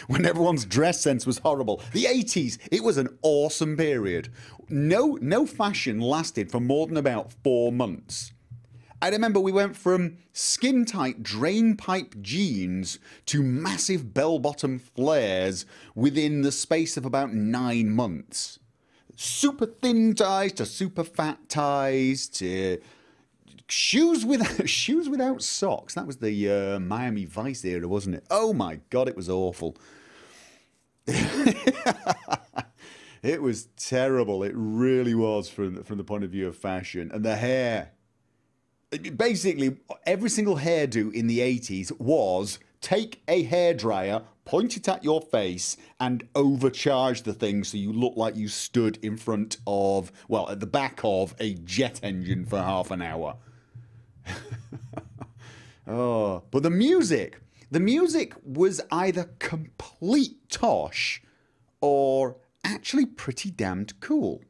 when everyone's dress sense was horrible. The 80s, it was an awesome period. No fashion lasted for more than about 4 months. I remember we went from skin-tight drain-pipe jeans to massive bell-bottom flares within the space of about 9 months. Super thin ties to super fat ties to shoes without socks. That was the Miami Vice era, wasn't it? Oh my God, it was awful. It was terrible. It really was from the point of view of fashion. And the hair. Basically, every single hairdo in the 80s was take a hairdryer, point it at your face, and overcharge the thing so you look like you stood in front of, well, at the back of a jet engine for half an hour. Oh, but the music was either complete tosh or actually pretty damned cool.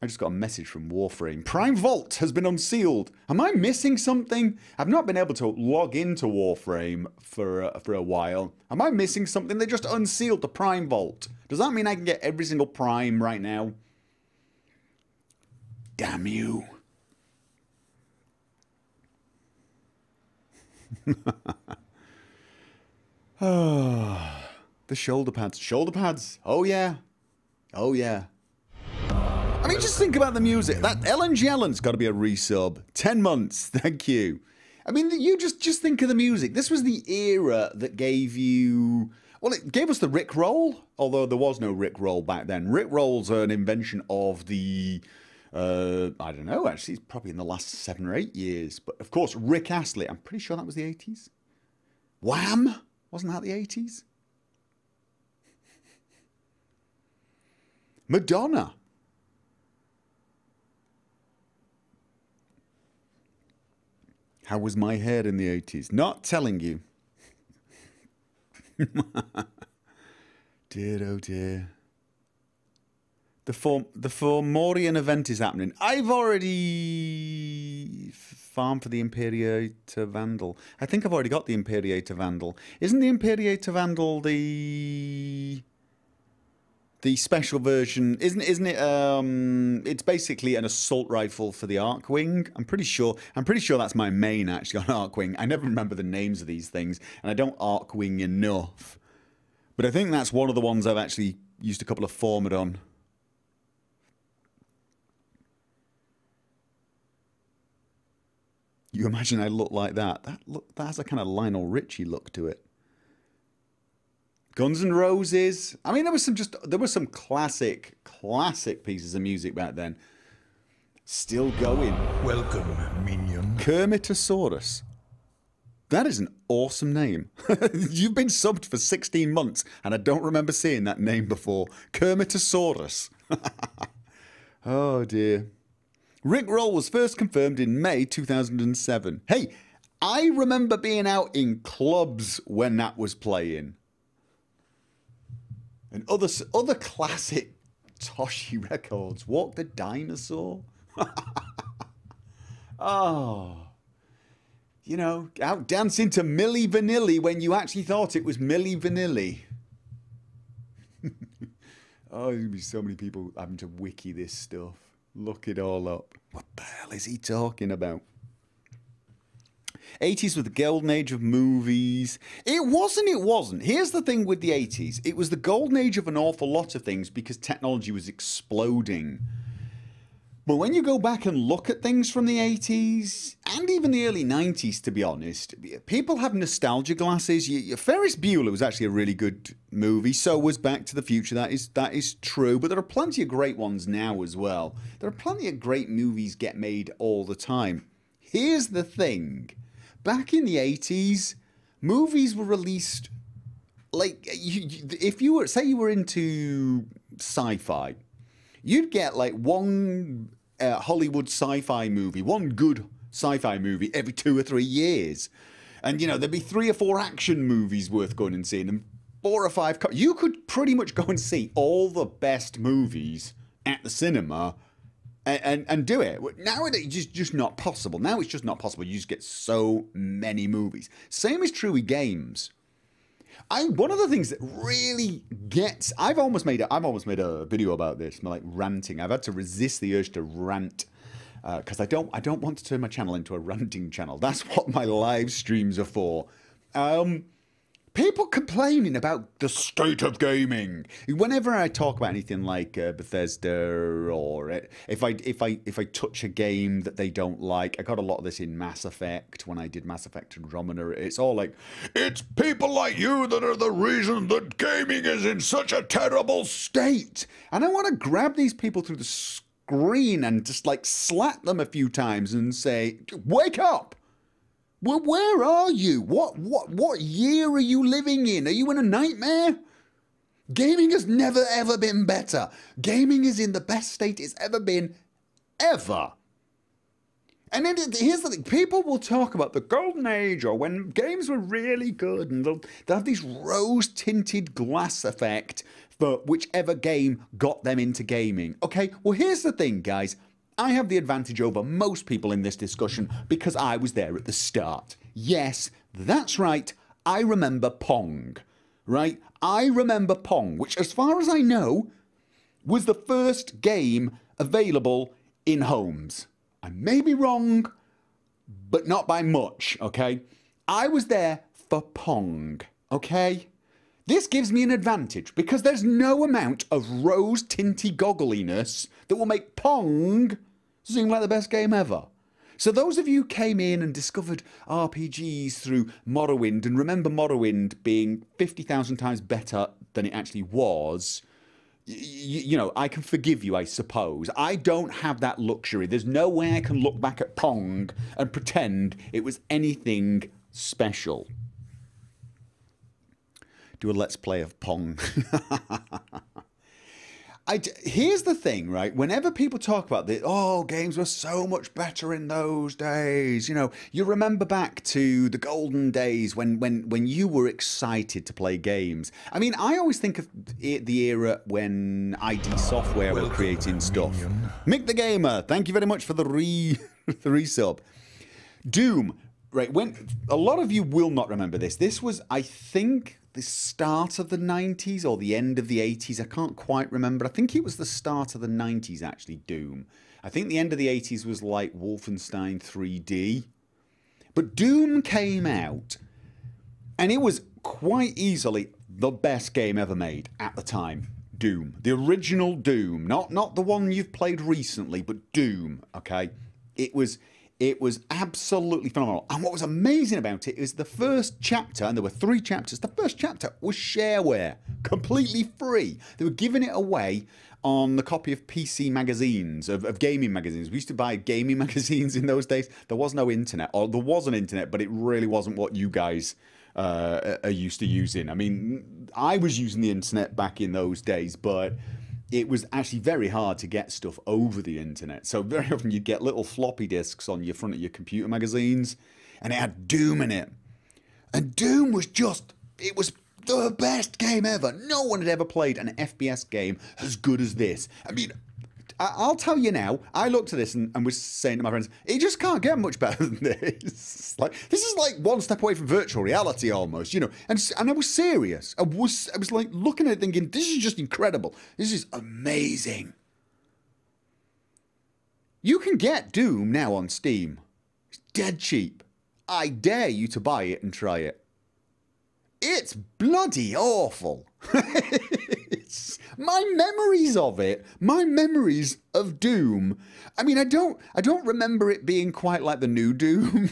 I just got a message from Warframe. Prime Vault has been unsealed. Am I missing something? I've not been able to log into Warframe for a while. Am I missing something? They just unsealed the Prime Vault. Does that mean I can get every single Prime right now? Damn you. Oh, the shoulder pads. Shoulder pads. Oh yeah. Oh yeah. I mean, just think about the music. That Ellen Jellen's got to be a resub. 10 months. Thank you. I mean, you just think of the music. This was the era that gave you... Well, it gave us the Rick Roll, although there was no Rick Roll back then. Rick Roll's an invention of the... I don't know, actually. It's probably in the last 7 or 8 years. But, of course, Rick Astley. I'm pretty sure that was the 80s. Wham! Wasn't that the 80s? Madonna. How was my hair in the 80s? Not telling you. Dear, oh dear. The Formorian event is happening. I've already farmed for the Imperiator Vandal. I think I've already got the Imperiator Vandal. Isn't the Imperiator Vandal the special version? Isn't it? It's basically an assault rifle for the Archwing. I'm pretty sure that's my main actually on Archwing. I never remember the names of these things, and I don't Archwing enough. But I think that's one of the ones I've actually used a couple of Formed on. You imagine I look like that? That has a kind of Lionel Richie look to it. Guns N' Roses. I mean, there was some classic pieces of music back then. Still going. Welcome, minion. Kermitosaurus. That is an awesome name. You've been subbed for 16 months, and I don't remember seeing that name before. Kermitosaurus. Oh dear. Rick Roll was first confirmed in May 2007. Hey, I remember being out in clubs when that was playing. And other classic Toshi records. Walk the Dinosaur. Oh. You know, out dancing to Milli Vanilli when you actually thought it was Milli Vanilli. Oh, there's going to be so many people having to wiki this stuff. Look it all up. What the hell is he talking about? 80s was the golden age of movies. It wasn't. Here's the thing with the 80s. It was the golden age of an awful lot of things because technology was exploding. But when you go back and look at things from the 80s, and even the early 90s, to be honest, people have nostalgia glasses. Ferris Bueller was actually a really good movie. So was Back to the Future. That is true. But there are plenty of great ones now as well. There are plenty of great movies get made all the time. Here's the thing. Back in the 80s, movies were released, like, if you were, say you were into sci-fi, you'd get like one Hollywood sci-fi movie, one good sci-fi movie every 2 or 3 years. And, you know, there'd be 3 or 4 action movies worth going and seeing, and 4 or 5... You could pretty much go and see all the best movies at the cinema and do it. Nowadays, it's just not possible. Now it's just not possible. You just get so many movies. Same is true with games. One of the things that really gets, I've almost made a video about this, like ranting. I've had to resist the urge to rant because I don't want to turn my channel into a ranting channel. That's what my live streams are for. People complaining about the state of gaming. Whenever I talk about anything like Bethesda, or if I touch a game that they don't like, I got a lot of this in Mass Effect when I did Mass Effect Andromeda. It's all like, it's people like you that are the reason that gaming is in such a terrible state. And I want to grab these people through the screen and just like slap them a few times and say, wake up. Well, where are you? What year are you living in? Are you in a nightmare? Gaming has never ever been better. Gaming is in the best state it's ever been, ever. And then here's the thing. People will talk about the golden age or when games were really good, and they'll have this rose-tinted glass effect for whichever game got them into gaming. Okay, well, here's the thing, guys. I have the advantage over most people in this discussion because I was there at the start. Yes, that's right, I remember Pong, right? I remember Pong, which as far as I know, was the first game available in homes. I may be wrong, but not by much, okay? I was there for Pong, okay? This gives me an advantage because there's no amount of rose-tinty goggliness that will make Pong seem like the best game ever. So those of you who came in and discovered RPGs through Morrowind and remember Morrowind being 50,000 times better than it actually was, you know, I can forgive you, I suppose. I don't have that luxury. There's no way I can look back at Pong and pretend it was anything special. Do a let's play of Pong. Here's the thing, right? Whenever people talk about this, oh, games were so much better in those days. You know, you remember back to the golden days when you were excited to play games. I mean, I always think of the era when ID Software were creating stuff. Mick the Gamer, thank you very much for the resub. Doom, right? When a lot of you will not remember this. This was, I think, the start of the 90s or the end of the 80s. I can't quite remember. I think it was the start of the 90s, actually, Doom. I think the end of the 80s was like Wolfenstein 3D. But Doom came out, and it was quite easily the best game ever made at the time. Doom. The original Doom. Not the one you've played recently, but Doom, okay? It was absolutely phenomenal. And what was amazing about it is the first chapter, and there were 3 chapters, the first chapter was shareware, completely free. They were giving it away on the copy of PC magazines, of gaming magazines. We used to buy gaming magazines in those days. There was no internet, or there was an internet, but it really wasn't what you guys are used to using. I mean, I was using the internet back in those days, but it was actually very hard to get stuff over the internet. So very often you'd get little floppy disks on your front of your computer magazines, and it had Doom in it. And Doom was just, it was the best game ever. No one had ever played an FPS game as good as this. I mean, I'll tell you now, I looked at this and was saying to my friends, it just can't get much better than this. Like, this is like one step away from virtual reality almost, you know. And I was serious. I was like looking at it thinking, this is just incredible. This is amazing. You can get Doom now on Steam. It's dead cheap. I dare you to buy it and try it. It's bloody awful. My memories of it, my memories of Doom. I mean, I don't remember it being quite like the new Doom,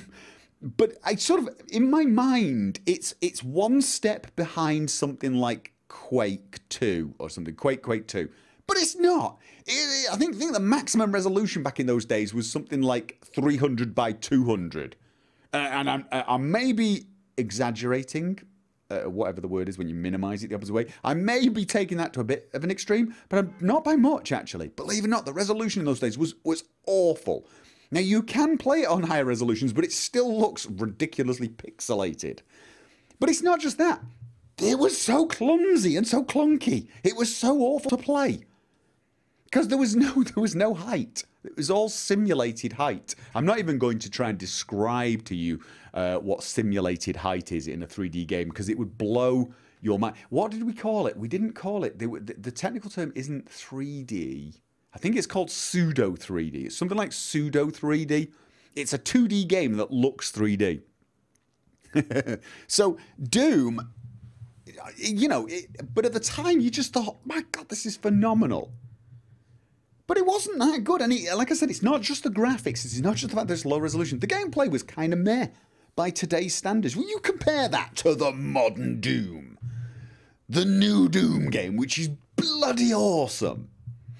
but I sort of, in my mind, it's one step behind something like Quake 2 or something, Quake 2. But it's not. I think the maximum resolution back in those days was something like 300 by 200. And I may be exaggerating, whatever the word is when you minimize it the opposite way. I may be taking that to a bit of an extreme, but not by much, actually. Believe it or not, the resolution in those days was awful. Now, you can play it on higher resolutions, but it still looks ridiculously pixelated. But it's not just that. It was so clumsy and so clunky. It was so awful to play. Because there was no height. It was all simulated height. I'm not even going to try and describe to you what simulated height is in a 3D game, because it would blow your mind. What did we call it? We didn't call it. The technical term isn't 3D. I think it's called pseudo 3D. It's something like pseudo 3D. It's a 2D game that looks 3D. So Doom, you know, but at the time you just thought, my God, this is phenomenal. But it wasn't that good. And like I said, it's not just the graphics. It's not just the fact that it's low resolution. The gameplay was kind of meh by today's standards. Will you compare that to the modern Doom? The new Doom game, which is bloody awesome.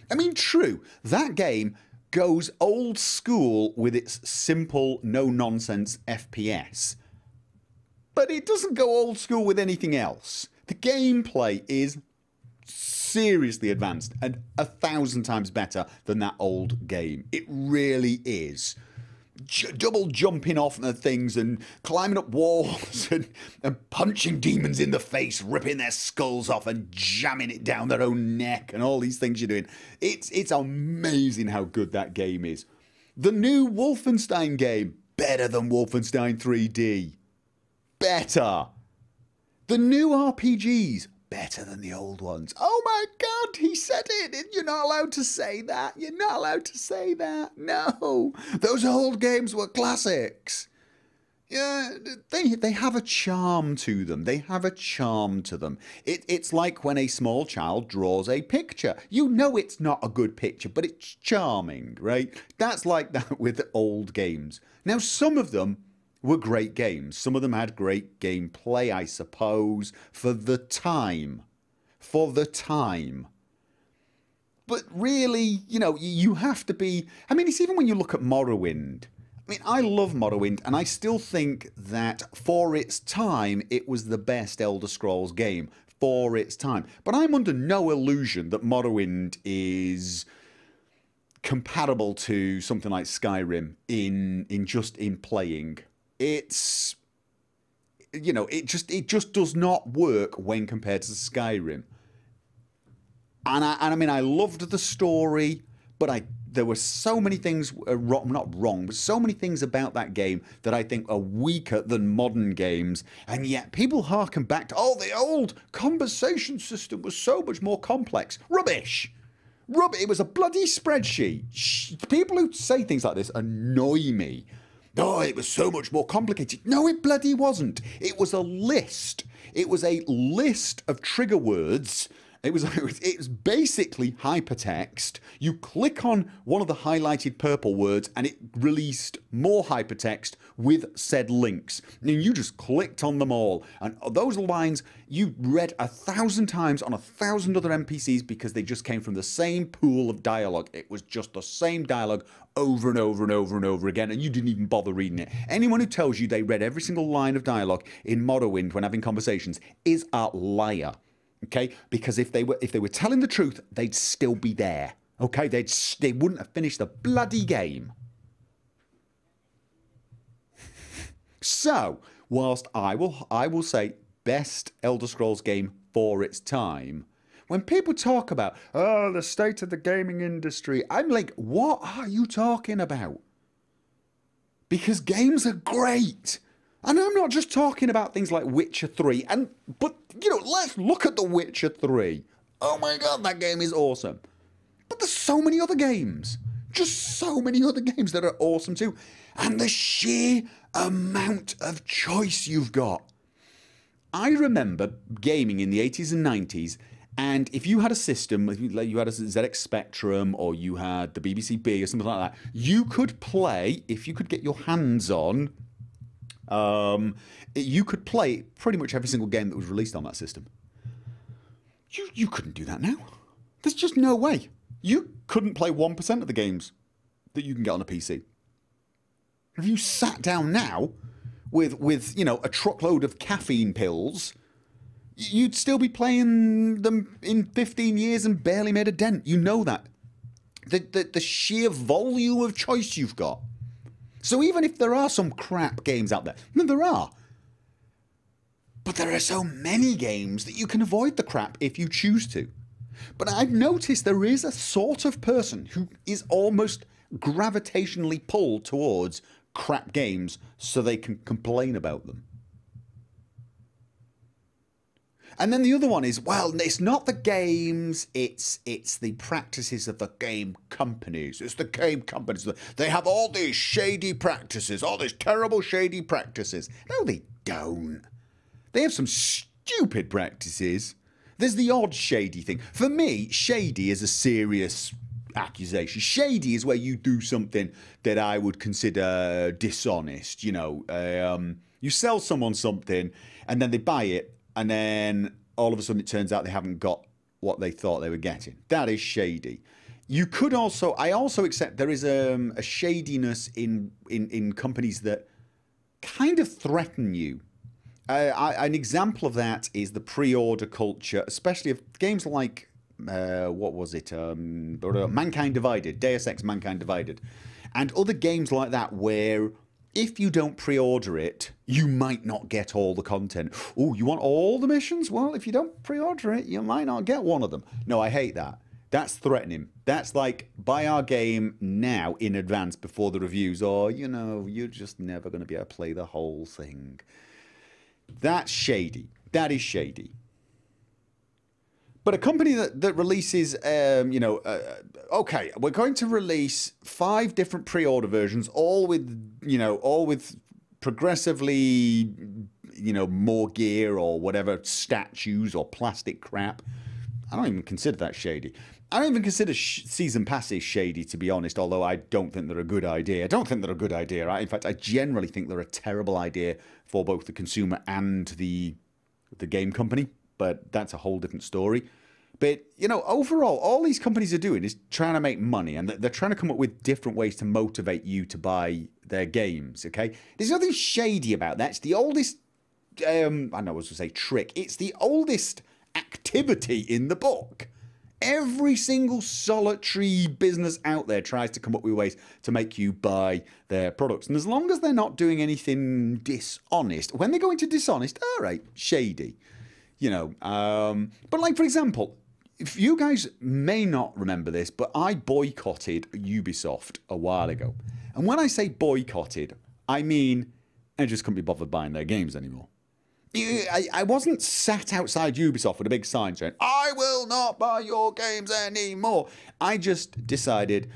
I mean, true, that game goes old school with its simple, no-nonsense FPS. But it doesn't go old school with anything else. The gameplay is seriously advanced and 1,000 times better than that old game. It really is. Double jumping off the things and climbing up walls and punching demons in the face, ripping their skulls off and jamming it down their own neck and all these things you're doing. It's amazing how good that game is. The new Wolfenstein game, better than Wolfenstein 3D. Better. The new RPGs, better than the old ones. Oh my God, he said it. You're not allowed to say that. You're not allowed to say that. No, those old games were classics. Yeah, they have a charm to them. They have a charm to them. It's like when a small child draws a picture. You know it's not a good picture, but it's charming, right? That's like that with old games. Now, some of them were great games. Some of them had great gameplay, I suppose, for the time. For the time. But really, you know, you have to be... I mean, it's even when you look at Morrowind. I mean, I love Morrowind, and I still think that for its time, it was the best Elder Scrolls game. For its time. But I'm under no illusion that Morrowind is compatible to something like Skyrim in playing. It's, you know, it just does not work when compared to Skyrim. And I mean, I loved the story, but there were so many things not wrong, but so many things about that game that I think are weaker than modern games. And yet people harken back to, oh, the old conversation system was so much more complex. Rubbish. It was a bloody spreadsheet. People who say things like this annoy me. Oh, it was so much more complicated. No, it bloody wasn't. It was a list. It was a list of trigger words. It was basically hypertext. You click on one of the highlighted purple words and it released more hypertext with said links. And you just clicked on them all. And those lines you read 1,000 times on 1,000 other NPCs because they just came from the same pool of dialogue. It was just the same dialogue over and over and over and over again, and you didn't even bother reading it. Anyone who tells you they read every single line of dialogue in Morrowind when having conversations is a liar. Okay, because if they were telling the truth, they'd still be there. Okay, they wouldn't have finished the bloody game. So, whilst I will say best Elder Scrolls game for its time, when people talk about, oh, the state of the gaming industry, I'm like, what are you talking about? Because games are great. And I'm not just talking about things like Witcher 3, but, you know, let's look at The Witcher 3. Oh my God, that game is awesome. But there's so many other games. Just so many other games that are awesome too. And the sheer amount of choice you've got. I remember gaming in the 80s and 90s, and if you had a system, if you had a ZX Spectrum or you had the BBC B or something like that, you could play, if you could get your hands on... you could play pretty much every single game that was released on that system. You couldn't do that now. There's just no way. You couldn't play 1% of the games that you can get on a PC. If you sat down now with you know, a truckload of caffeine pills, you'd still be playing them in 15 years and barely made a dent. You know that. The sheer volume of choice you've got. So even if there are some crap games out there, no, there are. But there are so many games that you can avoid the crap if you choose to. But I've noticed there is a sort of person who is almost gravitationally pulled towards crap games so they can complain about them. And then the other one is, well, it's not the games, it's the practices of the game companies. It's the game companies. They have all these shady practices, all these terrible shady practices. No, they don't. They have some stupid practices. There's the odd shady thing. For me, shady is a serious accusation. Shady is where you do something that I would consider dishonest. You know, you sell someone something and then they buy it, and then all of a sudden it turns out they haven't got what they thought they were getting. That is shady. You could also, I also accept there is a shadiness in companies that kind of threaten you. An example of that is the pre-order culture, especially of games like, what was it? Mankind Divided, Deus Ex Mankind Divided, and other games like that where if you don't pre-order it, you might not get all the content. Oh, you want all the missions? Well, if you don't pre-order it, you might not get one of them. No, I hate that. That's threatening. That's like, buy our game now in advance before the reviews, or, you know, you're just never going to be able to play the whole thing. That's shady. That is shady. But a company that releases, you know, okay, we're going to release 5 different pre-order versions, all with, you know, all with progressively, you know, more gear or whatever, statues or plastic crap. I don't even consider that shady. I don't even consider season passes shady, to be honest, although I don't think they're a good idea. I don't think they're a good idea. In fact, I generally think they're a terrible idea for both the consumer and the game company. But that's a whole different story. But, you know, overall, all these companies are doing is trying to make money, and they're trying to come up with different ways to motivate you to buy their games, okay? There's nothing shady about that. It's the oldest, I don't know what I was going to say, trick. It's the oldest activity in the book. Every single solitary business out there tries to come up with ways to make you buy their products. And as long as they're not doing anything dishonest, when they go into dishonest, all right, shady. You know, but like, for example, if you guys may not remember this, but I boycotted Ubisoft a while ago. And when I say boycotted, I mean I just couldn't be bothered buying their games anymore. I wasn't sat outside Ubisoft with a big sign saying, I will not buy your games anymore. I just decided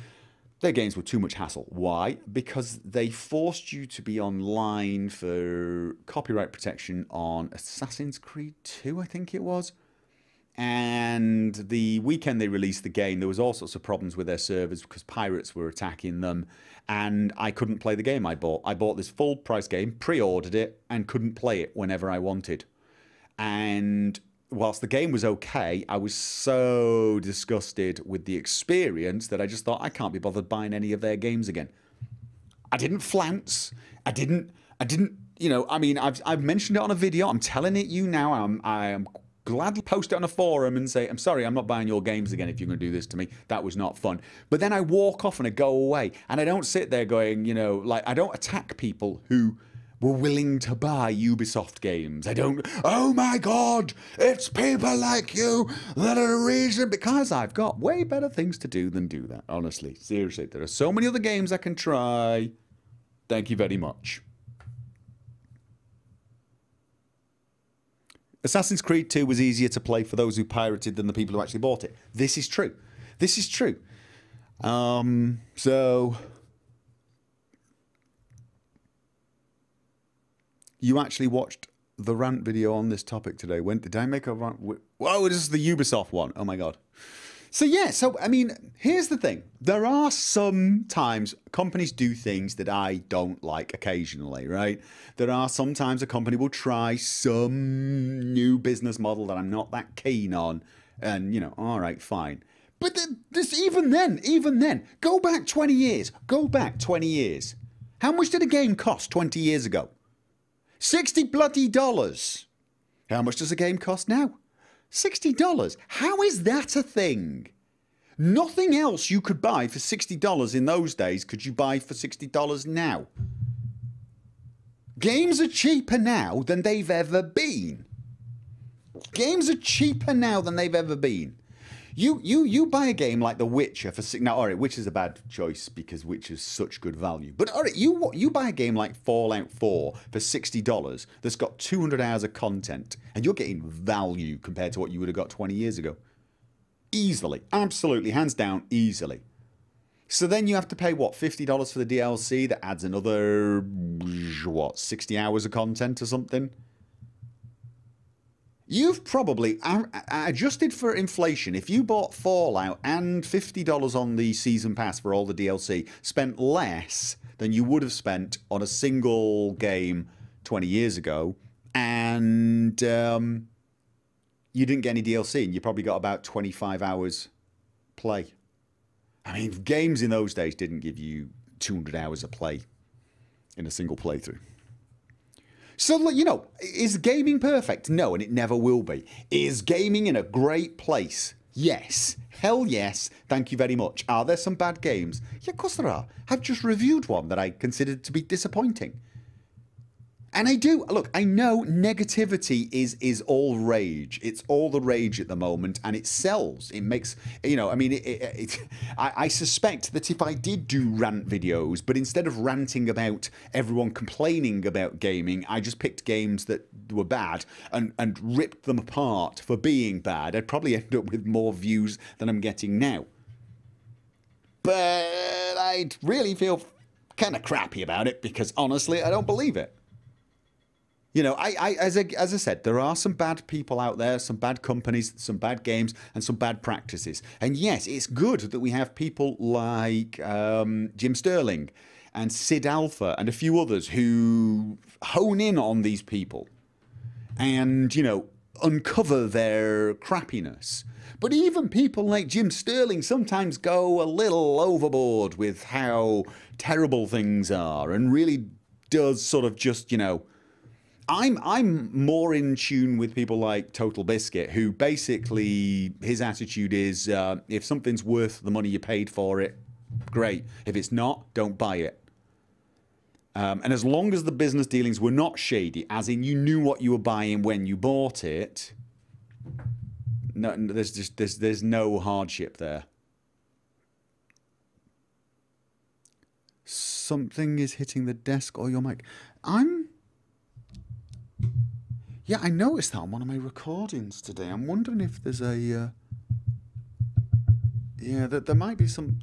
their games were too much hassle. Why? Because they forced you to be online for copyright protection on Assassin's Creed 2, I think it was. And the weekend they released the game, there was all sorts of problems with their servers because pirates were attacking them. And I couldn't play the game I bought. I bought this full price game, pre-ordered it, and couldn't play it whenever I wanted. And whilst the game was okay, I was so disgusted with the experience that I just thought, I can't be bothered buying any of their games again. I didn't flounce. I didn't, you know, I mean, I've mentioned it on a video. I'm telling it you now. I am gladly post it on a forum and say, I'm sorry, I'm not buying your games again if you're going to do this to me. That was not fun. But then I walk off and I go away. And I don't sit there going, you know, like, I don't attack people who were willing to buy Ubisoft games. I don't, oh my God, it's people like you that are the reason, because I've got way better things to do than do that, honestly. Seriously, there are so many other games I can try. Thank you very much. Assassin's Creed 2 was easier to play for those who pirated than the people who actually bought it. This is true. This is true. So you actually watched the rant video on this topic today. When did I make a rant? Whoa, this is the Ubisoft one. Oh my God. So yeah, so I mean, here's the thing. There are sometimes companies do things that I don't like occasionally, right? There are sometimes a company will try some new business model that I'm not that keen on, and you know, all right, fine. But this, even then, go back 20 years. Go back 20 years. How much did a game cost 20 years ago? $60 bloody dollars. How much does a game cost now? $60. How is that a thing? Nothing else you could buy for $60 in those days could you buy for $60 now. Games are cheaper now than they've ever been. Games are cheaper now than they've ever been. You buy a game like The Witcher for now. All right, Witcher's a bad choice because Witcher's such good value. But all right, you buy a game like Fallout 4 for $60 that's got 200 hours of content, and you're getting value compared to what you would have got 20 years ago. Easily, absolutely, hands down, easily. So then you have to pay, what, $50 for the DLC that adds another, what, 60 hours of content or something? You've probably, adjusted for inflation, if you bought Fallout and $50 on the Season Pass for all the DLC, spent less than you would have spent on a single game 20 years ago, and you didn't get any DLC, and you probably got about 25 hours play. I mean, games in those days didn't give you 200 hours of play in a single playthrough. So, you know, is gaming perfect? No, and it never will be. Is gaming in a great place? Yes. Hell yes. Thank you very much. Are there some bad games? Yeah, of course there are. I've just reviewed one that I considered to be disappointing. And I do. Look, I know negativity is all rage. It's all the rage at the moment, and it sells. It makes, you know, I mean, I suspect that if I did do rant videos, but instead of ranting about everyone complaining about gaming, I just picked games that were bad and ripped them apart for being bad, I'd probably end up with more views than I'm getting now. But I'd really feel kind of crappy about it because, honestly, I don't believe it. You know, as I said, there are some bad people out there, some bad companies, some bad games, and some bad practices. And yes, it's good that we have people like Jim Sterling and Sid Alpha and a few others who hone in on these people and, you know, uncover their crappiness. But even people like Jim Sterling sometimes go a little overboard with how terrible things are and really does sort of just, you know, I'm more in tune with people like Total Biscuit, who basically his attitude is if something's worth the money you paid for it, great. If it's not, don't buy it. And as long as the business dealings were not shady, as in you knew what you were buying when you bought it, no, there's no hardship there. Something is hitting the desk or your mic. Yeah, I noticed that on one of my recordings today. I'm wondering if there's a... yeah, there might be some...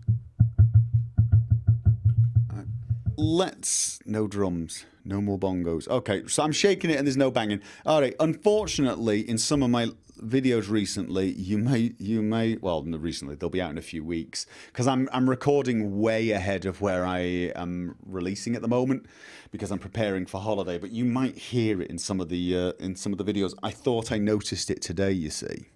No drums. No more bongos. Okay, so I'm shaking it and there's no banging. All right, unfortunately, in some of my videos recently, you may... Well, recently, they'll be out in a few weeks. Because I'm recording way ahead of where I am releasing at the moment. Because I'm preparing for holiday. But you might hear it in some of the videos. I thought I noticed it today, you see.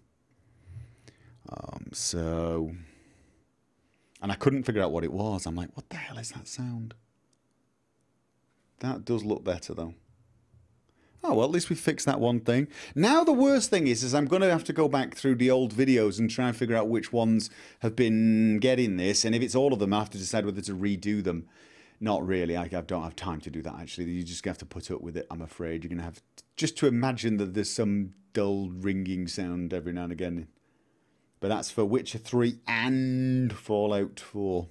And I couldn't figure out what it was. I'm like, what the hell is that sound? That does look better, though. Oh, well, at least we fixed that one thing. Now the worst thing is I'm going to have to go back through the old videos and try and figure out which ones have been getting this. And if it's all of them, I have to decide whether to redo them. Not really. I don't have time to do that, actually. You just have to put up with it, I'm afraid. You're going to have just to imagine that there's some dull ringing sound every now and again. But that's for Witcher 3 and Fallout 4.